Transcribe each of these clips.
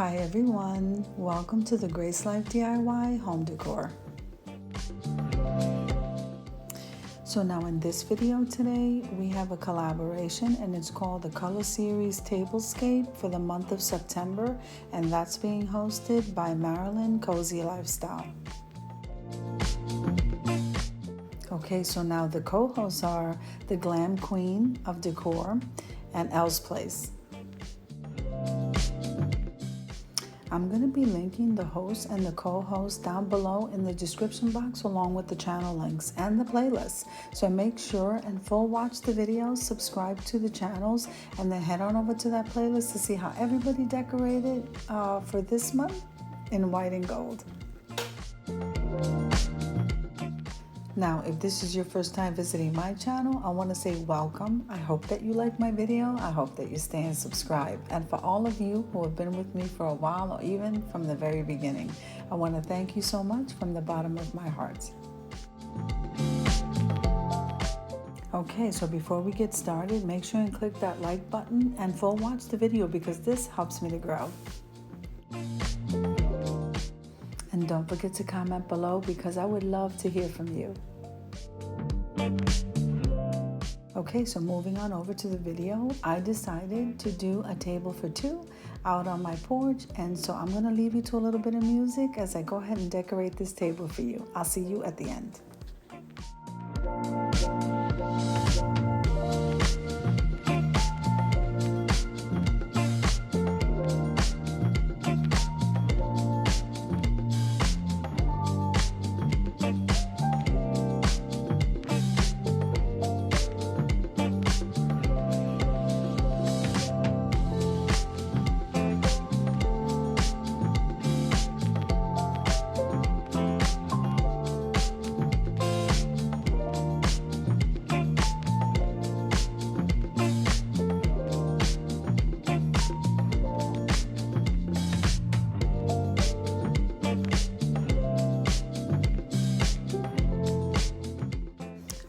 Hi everyone, welcome to the Grace Life DIY Home Decor. So now in this video today, we have a collaboration and it's called the Color Series Tablescape for the month of September, and that's being hosted by Marilyn Cozy Lifestyle. Okay, so now the co-hosts are the Glam Queen of Decor and Elle's Place. I'm going to be linking the host and the co-host down below in the description box along with the channel links and the playlist. So make sure and full watch the videos, subscribe to the channels, and then head on over to that playlist to see how everybody decorated for this month in white and gold. Now, if this is your first time visiting my channel, I want to say welcome. I hope that you like my video. I hope that you stay and subscribe. And for all of you who have been with me for a while or even from the very beginning, I want to thank you so much from the bottom of my heart. Okay, so before we get started, make sure and click that like button and full watch the video because this helps me to grow. And don't forget to comment below because I would love to hear from you. Okay, so moving on over to the video, I decided to do a table for two out on my porch, and so I'm going to leave you to a little bit of music as I go ahead and decorate this table for you. I'll see you at the end.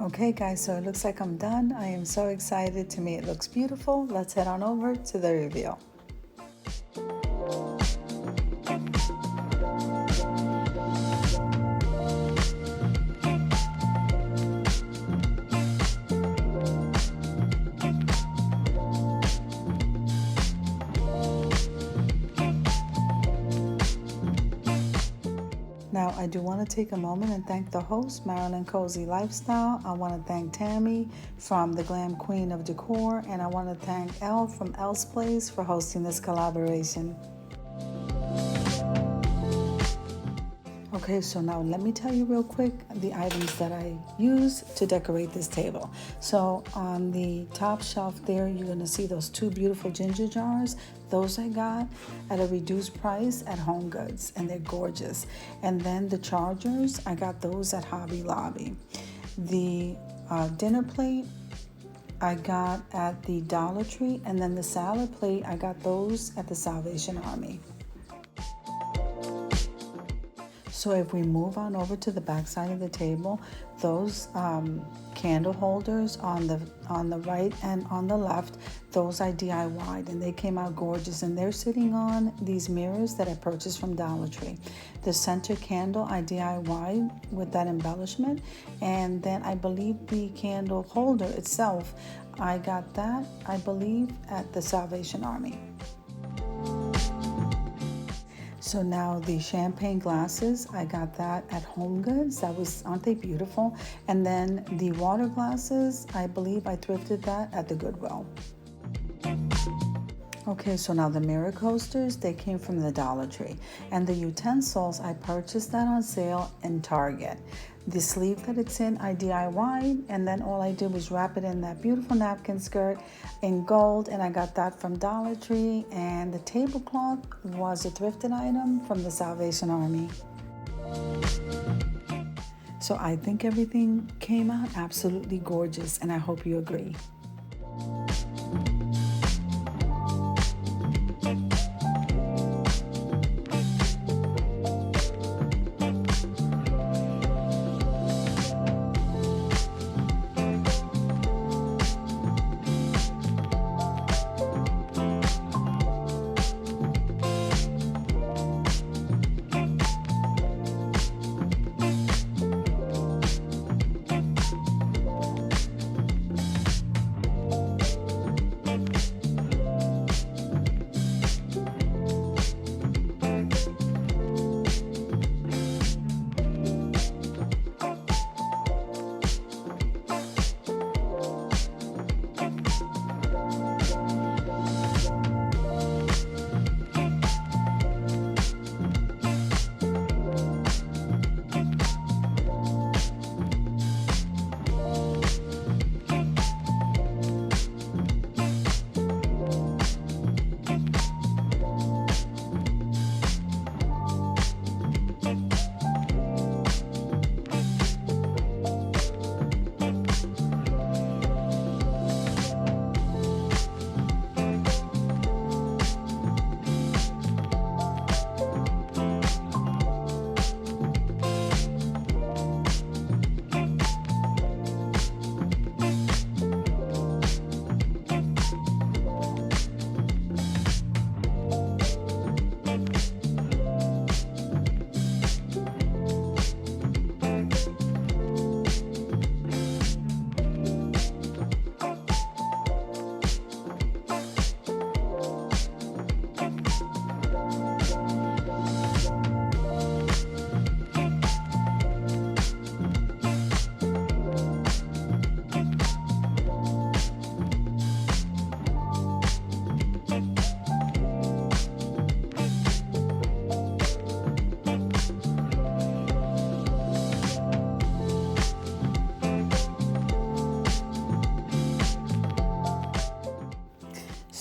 Okay guys, so it looks like I'm done. I am so excited. To me it looks beautiful. Let's head on over to the reveal. Now, I do want to take a moment and thank the host, Marilyn Cozy Lifestyle. I want to thank Tammy from the Glam Queen of Decor, and I want to thank Elle from Elle's Place for hosting this collaboration. Okay, so now let me tell you real quick the items that I use to decorate this table. So on the top shelf there, you're going to see those two beautiful ginger jars. Those I got at a reduced price at Home Goods, and they're gorgeous. And then the chargers, I got those at Hobby Lobby. The dinner plate, I got at the Dollar Tree, and then the salad plate, I got those at the Salvation Army. So if we move on over to the back side of the table, those candle holders on the right and on the left, those I DIY'd and they came out gorgeous, and they're sitting on these mirrors that I purchased from Dollar Tree. The center candle I DIY'd with that embellishment, and then I believe the candle holder itself, I got that, I believe, at the Salvation Army. So now the champagne glasses, I got that at Home Goods. Aren't they beautiful? And then the water glasses, I believe I thrifted that at the Goodwill. Okay, so now the mirror coasters, they came from the Dollar Tree. And the utensils, I purchased that on sale in Target. The sleeve that it's in, I DIY'd, and then all I did was wrap it in that beautiful napkin skirt in gold, and I got that from Dollar Tree. And the tablecloth was a thrifted item from the Salvation Army. So I think everything came out absolutely gorgeous, and I hope you agree.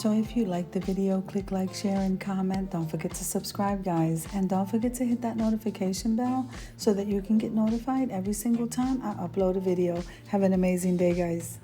So if you like the video, click like, share, and comment. Don't forget to subscribe, guys. And don't forget to hit that notification bell so that you can get notified every single time I upload a video. Have an amazing day, guys.